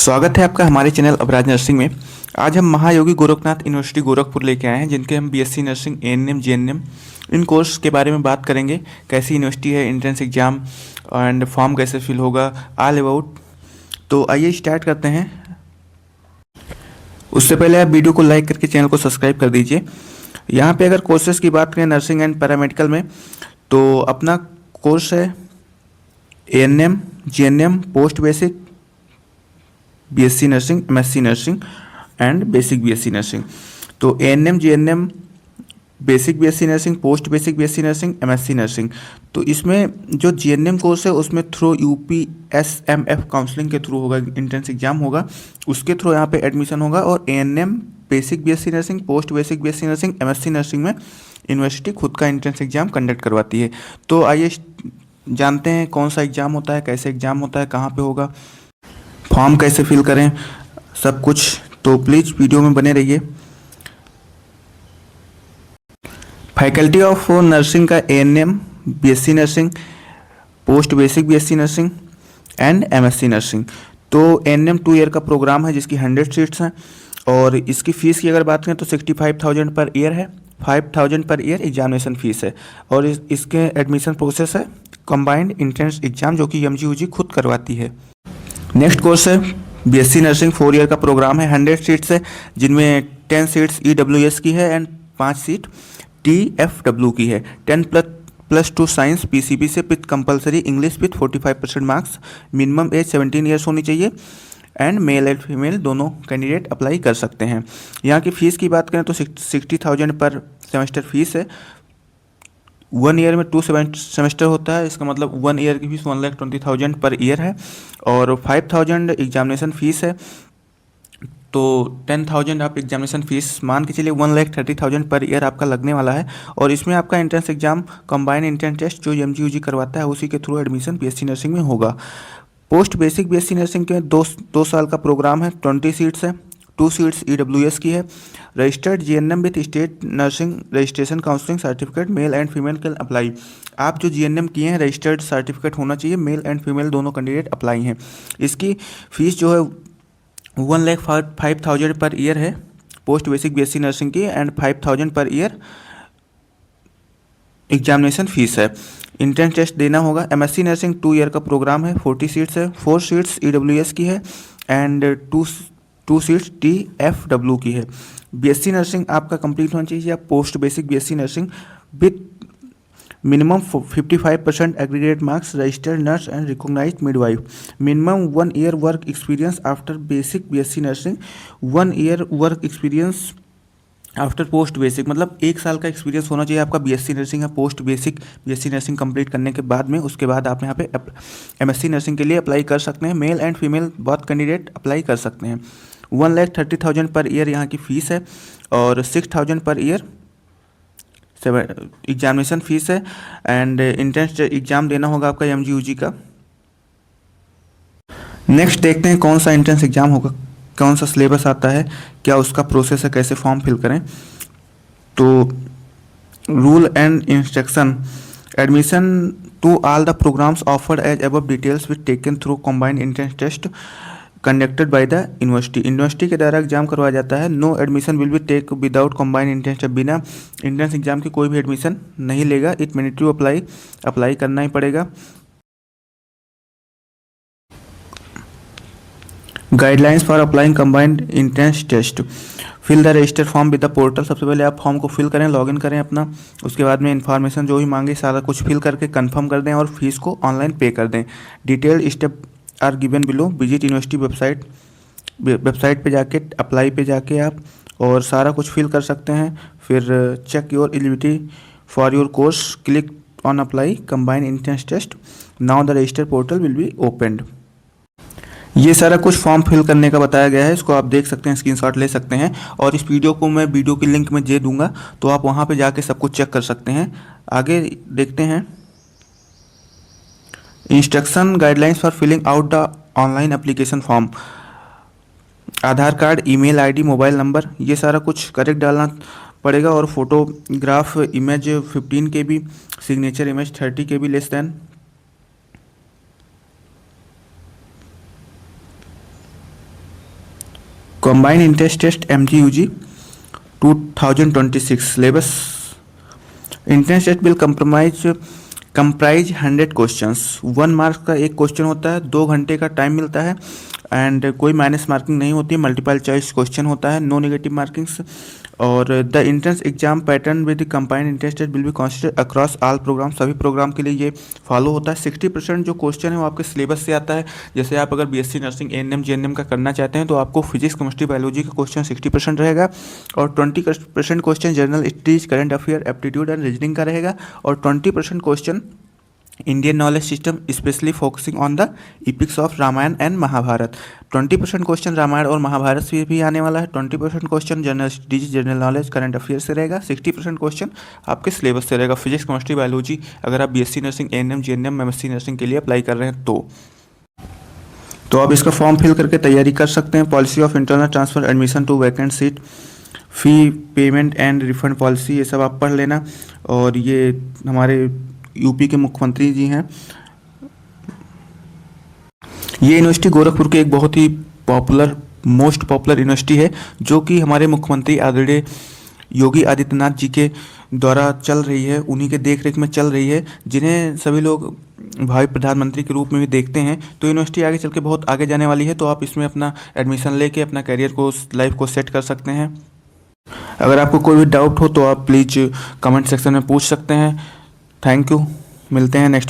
स्वागत है आपका हमारे चैनल अबराज नर्सिंग में। आज हम महायोगी गोरखनाथ यूनिवर्सिटी गोरखपुर लेके आए हैं, जिनके हम बीएससी नर्सिंग, एएनएम, जीएनएम इन कोर्स के बारे में बात करेंगे। कैसी यूनिवर्सिटी है, एंट्रेंस एग्जाम एंड फॉर्म कैसे फिल होगा, ऑल अबाउट। तो आइए स्टार्ट करते हैं। उससे पहले आप वीडियो को लाइक करके चैनल को सब्सक्राइब कर दीजिए। यहाँ पे अगर कोर्सेज की बात करें नर्सिंग एंड पैरामेडिकल में, तो अपना कोर्स है ANM, GNM, post basic, BSc nursing, MSc nursing and basic BSc nursing. तो ANM, GNM, basic BSc nursing, post basic BSc nursing, MSc nursing. तो इसमें जो जीएनएम कोर्स है उसमें थ्रू यूपीएसएमएफ काउंसलिंग के थ्रू होगा, एंट्रेंस एग्जाम होगा, उसके थ्रू यहाँ पे एडमिशन होगा। और ANM, basic BSc nursing, post basic BSc nursing, MSc nursing में यूनिवर्सिटी खुद का एंट्रेंस एग्जाम कंडक्ट करवाती है। तो आइए जानते हैं कौन सा एग्ज़ाम होता है, कैसे एग्ज़ाम होता है, कहाँ पे होगा, फॉर्म कैसे फिल करें, सब कुछ। तो प्लीज़ वीडियो में बने रहिए। फैकल्टी ऑफ नर्सिंग का ANM, BSc nursing, post basic BSc nursing and MSc nursing. तो एएनएम 2 ईयर का प्रोग्राम है जिसकी 100 सीट्स हैं। और इसकी फ़ीस की अगर बात करें तो 65,000 पर ईयर है। 5,000 पर ईयर एग्जामिनेशन फ़ीस है। और इसके एडमिशन प्रोसेस है कंबाइंड एंट्रेंस एग्जाम, जो कि एमजीयूजी खुद करवाती है। नेक्स्ट कोर्स है बीएससी नर्सिंग, 4 ईयर का प्रोग्राम है। 100 सीट्स है जिनमें 10 सीट्स ईडब्ल्यूएस की है एंड 5 सीट टीएफडब्ल्यू की है। 10+2 साइंस पीसीबी से with compulsory English with 45% marks. Minimum age 17 years होनी चाहिए एंड मेल एंड फीमेल दोनों कैंडिडेट अप्लाई कर सकते हैं। यहाँ की फ़ीस की बात करें तो 60,000 पर सेमेस्टर फीस है। 1 ईयर में 2 सेमेस्टर होता है, इसका मतलब 1 ईयर की फीस 1,20,000 पर ईयर है। और 5,000 एग्जामिनेशन फ़ीस है। तो 10,000 आप एग्जामिनेशन फ़ीस मान के चलिए, 1,30,000 पर ईयर आपका लगने वाला है। और इसमें आपका entrance exam combined entrance test जो एमजीयूजी करवाता है उसी के थ्रू एडमिशन बीएससी नर्सिंग में होगा। पोस्ट बेसिक बीएससी नर्सिंग के 2 साल का प्रोग्राम है। 20 सीट्स है। 2 सीट्स ईडब्ल्यूएस की है। Registered GNM with state nursing registration counselling certificate, male and female can apply. आप जो जीएनएम किए हैं रजिस्टर्ड सर्टिफिकेट होना चाहिए, मेल एंड फीमेल दोनों कैंडिडेट अप्लाई हैं। इसकी फ़ीस जो है 1,05,000 पर ईयर है पोस्ट बेसिक बीएससी नर्सिंग की, and 5,000 per year examination fees है। इंट्रेंस टेस्ट देना होगा। एमएससी नर्सिंग 2 ईयर का प्रोग्राम है। 40 सीट्स है। 4 सीट्स ईडब्ल्यूएस की है एंड 2 सीट्स टीएफडब्ल्यू की है। बीएससी नर्सिंग आपका कंप्लीट होना चाहिए, या post basic BSc nursing with minimum 55% aggregate marks, registered nurse and recognised midwife. Minimum 1 year work experience after basic BSc nursing, 1 year work experience after post basic, मतलब 1 साल का experience होना चाहिए आपका बीएससी नर्सिंग या post basic BSc nursing complete करने के बाद में। उसके बाद आप यहाँ पे एमएससी नर्सिंग के लिए अप्लाई कर सकते हैं। मेल एंड फीमेल बहुत कैंडिडेट अप्लाई कर सकते हैं। 1,30,000 पर ईयर यहाँ की फ़ीस है। और 6,000 पर ईयर एग्जामिनेशन फ़ीस है। एंड एंट्रेंस एग्ज़ाम देना होगा आपका एमजीयूजी का। नेक्स्ट देखते हैं कौन सा एंट्रेंस एग्ज़ाम होगा, कौन सा सिलेबस आता है, क्या उसका प्रोसेस है, कैसे फॉर्म फिल करें। तो rule and instruction, admission to all the programmes offered as above details with taken through combined entrance test conducted by the university. University के द्वारा एग्जाम करवाया जाता है। No admission will be take without combined entrance test, बिना entrance exam के कोई भी admission नहीं लेगा। इट मैंडेटरी अप्लाई करना ही पड़ेगा। Guidelines for applying combined entrance test, fill the register form with the portal. सबसे पहले आप फॉर्म को फिल करें, लॉगिन करें अपना। उसके बाद में इन्फॉर्मेशन जो भी मांगे सारा कुछ फिल करके कंफर्म कर दें और फीस को ऑनलाइन पे कर दें। Detail step are given below. Visit university website पे जाके, अप्लाई पे जाके आप और सारा कुछ फिल कर सकते हैं। फिर check your eligibility for your course, click on apply combined entrance test, now the register portal will be opened. ये सारा कुछ फॉर्म फिल करने का बताया गया है, इसको आप देख सकते हैं, स्क्रीनशॉट ले सकते हैं। और इस वीडियो को मैं वीडियो की लिंक में दे दूंगा, तो आप वहाँ पे जाके सब कुछ चेक कर सकते हैं। आगे देखते हैं instruction, guidelines for filling out the online application form. Aadhaar card, email ID, mobile number, ये सारा कुछ करेक्ट डालना पड़ेगा। और photograph image 15 KB, signature image 30 KB less than. Combined Entrance Test MGUG 2026 syllabus. Entrance test will comprise 100 questions. 1 marks का एक question होता है, 2 घंटे का टाइम मिलता है एंड कोई माइनस मार्किंग नहीं होती, मल्टीपल चॉइस क्वेश्चन होता है, नो नेगेटिव मार्किंग्स। और the entrance exam pattern with combined entrance test will be considered across all programme. सभी प्रोग्राम के लिए ये फॉलो होता है। 60% जो क्वेश्चन है वो आपके सिलेबस से आता है। जैसे आप अगर बीएससी नर्सिंग एएनएम जीएनएम का करना चाहते हैं तो आपको फिजिक्स केमिस्ट्री बायोलॉजी का क्वेश्चन 60% रहेगा और 20% question general studies current affair aptitude and reasoning का रहेगा और 20% question Indian knowledge system specially focusing on the epics of Ramayan and Mahabharat. 20% question Ramayan और महाभारत से भी आने वाला है। 20% question general studies general knowledge current affair से रहेगा। 60% क्वेश्चन आपके सिलेबस से रहेगा, फिजिक्स केमिस्ट्री बायोलॉजी, अगर आप BSc nursing ANM GNM MSc nursing के लिए अप्लाई कर रहे हैं तो आप इसका फॉर्म फिल करके तैयारी कर सकते हैं। Policy of internal transfer admission to vacant seat, fee payment and refund policy, ये सब आप पढ़ लेना। और ये हमारे यूपी के मुख्यमंत्री जी हैं। ये यूनिवर्सिटी गोरखपुर के एक बहुत ही मोस्ट पॉपुलर यूनिवर्सिटी है जो कि हमारे मुख्यमंत्री आदरणीय योगी आदित्यनाथ जी के द्वारा चल रही है, उन्हीं के देख रेख में चल रही है, जिन्हें सभी लोग भावी प्रधानमंत्री के रूप में भी देखते हैं। तो यूनिवर्सिटी आगे चल के बहुत आगे जाने वाली है, तो आप इसमें अपना एडमिशन लेके अपना करियर को, लाइफ को सेट कर सकते हैं। अगर आपको कोई भी डाउट हो तो आप प्लीज़ कमेंट सेक्शन में पूछ सकते हैं। थैंक यू, मिलते हैं नेक्स्ट